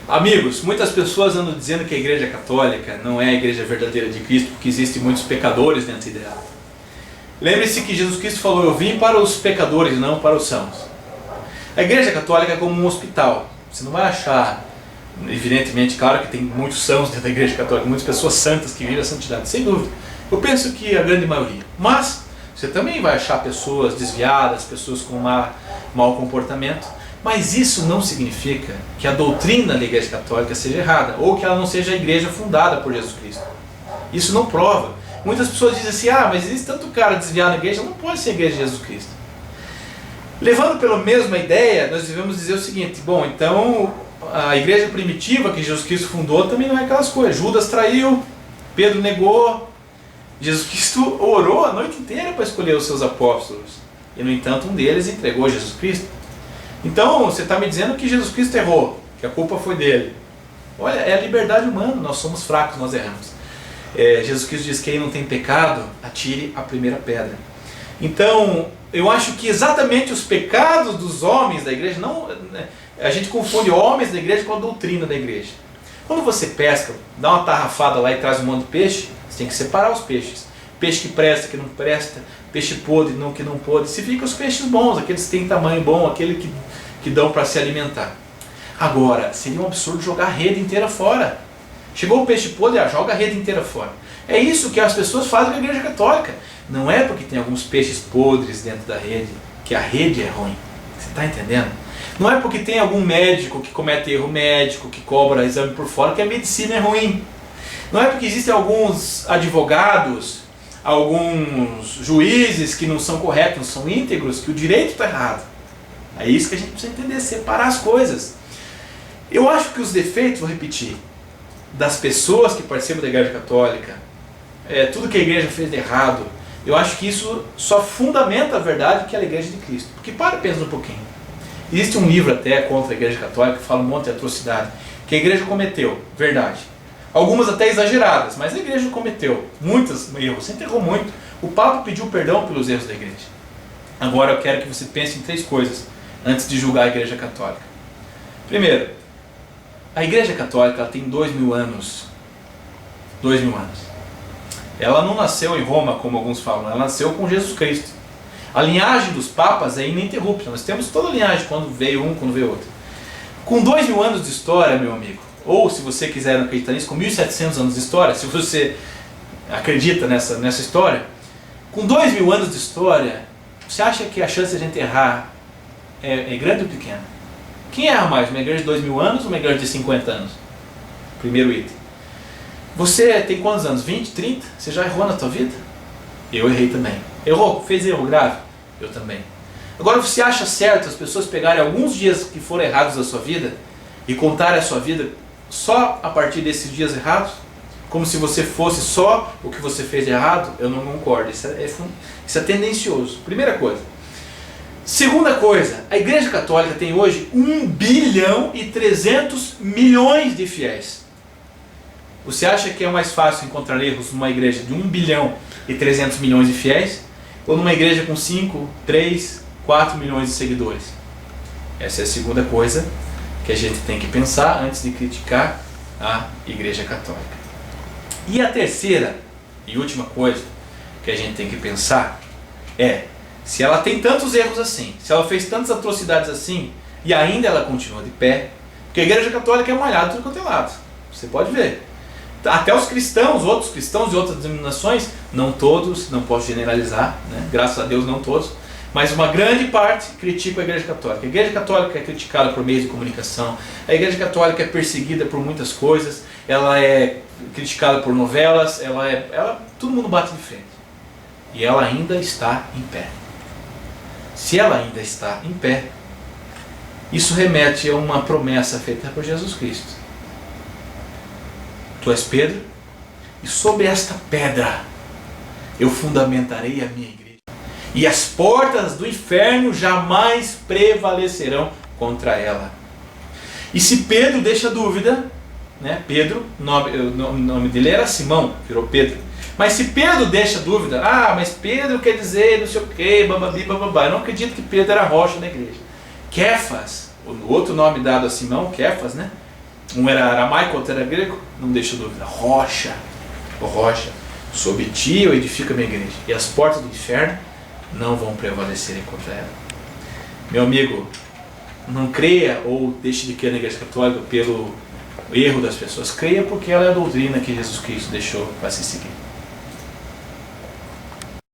Amigos, muitas pessoas andam dizendo que a Igreja Católica não é a Igreja verdadeira de Cristo, porque existem muitos pecadores dentro dela. Lembre-se que Jesus Cristo falou: eu vim para os pecadores, não para os sãos. A Igreja Católica é como um hospital. Você não vai achar, evidentemente, claro que tem muitos sãos dentro da Igreja Católica, muitas pessoas santas que vivem a santidade, sem dúvida. Eu penso que a grande maioria. Mas você também vai achar pessoas desviadas, pessoas com mau comportamento. Mas isso não significa que a doutrina da Igreja Católica seja errada, ou que ela não seja a igreja fundada por Jesus Cristo. Isso não prova. Muitas pessoas dizem assim: ah, mas existe tanto cara desviado na igreja, não pode ser a igreja de Jesus Cristo. Levando pela mesma ideia, nós devemos dizer o seguinte: bom, então a igreja primitiva que Jesus Cristo fundou também não é aquelas coisas. Judas traiu, Pedro negou, Jesus Cristo orou a noite inteira para escolher os seus apóstolos, e no entanto um deles entregou Jesus Cristo. Então você está me dizendo que Jesus Cristo errou, que a culpa foi dele. Olha, é a liberdade humana, nós somos fracos, nós erramos. Jesus Cristo diz que quem não tem pecado, atire a primeira pedra. Então, eu acho que exatamente os pecados dos homens da igreja, a gente confunde homens da igreja com a doutrina da igreja. Quando você pesca, dá uma tarrafada lá e traz um monte de peixe, você tem que separar os peixes. Peixe que presta, que não presta, peixe podre, que não podre. Se fica os peixes bons, aqueles que têm tamanho bom, aqueles que dão para se alimentar. Agora, seria um absurdo jogar a rede inteira fora. Chegou o peixe podre, joga a rede inteira fora. É isso que as pessoas fazem com a Igreja Católica. Não é porque tem alguns peixes podres dentro da rede que a rede é ruim. Você está entendendo? Não é porque tem algum médico que comete erro médico, que cobra exame por fora, que a medicina é ruim. Não é porque existem alguns advogados, alguns juízes que não são corretos, não são íntegros, que o direito está errado. É isso que a gente precisa entender, separar as coisas. Eu acho que os defeitos, vou repetir, das pessoas que participam da Igreja Católica, tudo que a Igreja fez de errado, eu acho que isso só fundamenta a verdade que é a Igreja de Cristo. Porque pensa um pouquinho. Existe um livro até contra a Igreja Católica que fala um monte de atrocidade que a Igreja cometeu, verdade. Algumas até exageradas, mas a Igreja cometeu muitos erros, você enterrou muito. O Papa pediu perdão pelos erros da Igreja. Agora eu quero que você pense em 3 coisas antes de julgar a Igreja Católica. Primeiro, a Igreja Católica tem 2000 anos. 2000 anos. Ela não nasceu em Roma, como alguns falam, ela nasceu com Jesus Cristo. A linhagem dos papas é ininterrupta. Nós temos toda a linhagem, quando veio um, quando veio outro. Com 2000 anos de história, meu amigo, ou se você quiser acreditar nisso, com 1700 anos de história, se você acredita nessa história, com 2000 anos de história, você acha que a chance de a gente errar é grande ou pequena? Quem erra mais, uma igreja de 2000 anos ou uma igreja de 50 anos? Primeiro item. Você tem quantos anos? 20, 30? Você já errou na tua vida? Eu errei também. Errou? Fez erro grave? Eu também. Agora, você acha certo as pessoas pegarem alguns dias que foram errados da sua vida e contarem a sua vida só a partir desses dias errados? Como se você fosse só o que você fez de errado? Eu não concordo. Isso é tendencioso. Primeira coisa. Segunda coisa, a Igreja Católica tem hoje 1 bilhão e 300 milhões de fiéis. Você acha que é mais fácil encontrar erros numa igreja de 1 bilhão e 300 milhões de fiéis ou numa igreja com 5, 3, 4 milhões de seguidores? Essa é a segunda coisa que a gente tem que pensar antes de criticar a Igreja Católica. E a terceira e última coisa que a gente tem que pensar é: se ela tem tantos erros assim, se ela fez tantas atrocidades assim, e ainda ela continua de pé, porque a Igreja Católica é malhada de tudo quanto é lado. Você pode ver. Até os cristãos, outros cristãos de outras denominações, não todos, não posso generalizar, né? Graças a Deus não todos, mas uma grande parte critica a Igreja Católica. A Igreja Católica é criticada por meios de comunicação, a Igreja Católica é perseguida por muitas coisas, ela é criticada por novelas, todo mundo bate de frente. E ela ainda está em pé. Se ela ainda está em pé, isso remete a uma promessa feita por Jesus Cristo. Tu és Pedro, e sobre esta pedra eu fundamentarei a minha igreja, e as portas do inferno jamais prevalecerão contra ela. E se Pedro deixa dúvida, né? Pedro, o nome dele era Simão, virou Pedro. Mas se Pedro deixa dúvida, mas Pedro quer dizer não sei o que, bababi, bababá. Eu não acredito que Pedro era a rocha da igreja. Kefas, o outro nome dado a Simão, Kefas, né? Um era aramaico, outro era grego, não deixa dúvida. Rocha, rocha, sob ti eu edifico a minha igreja, e as portas do inferno não vão prevalecerem contra ela. Meu amigo, não creia ou deixe de crer na igreja católica pelo erro das pessoas. Creia porque ela é a doutrina que Jesus Cristo deixou para se seguir.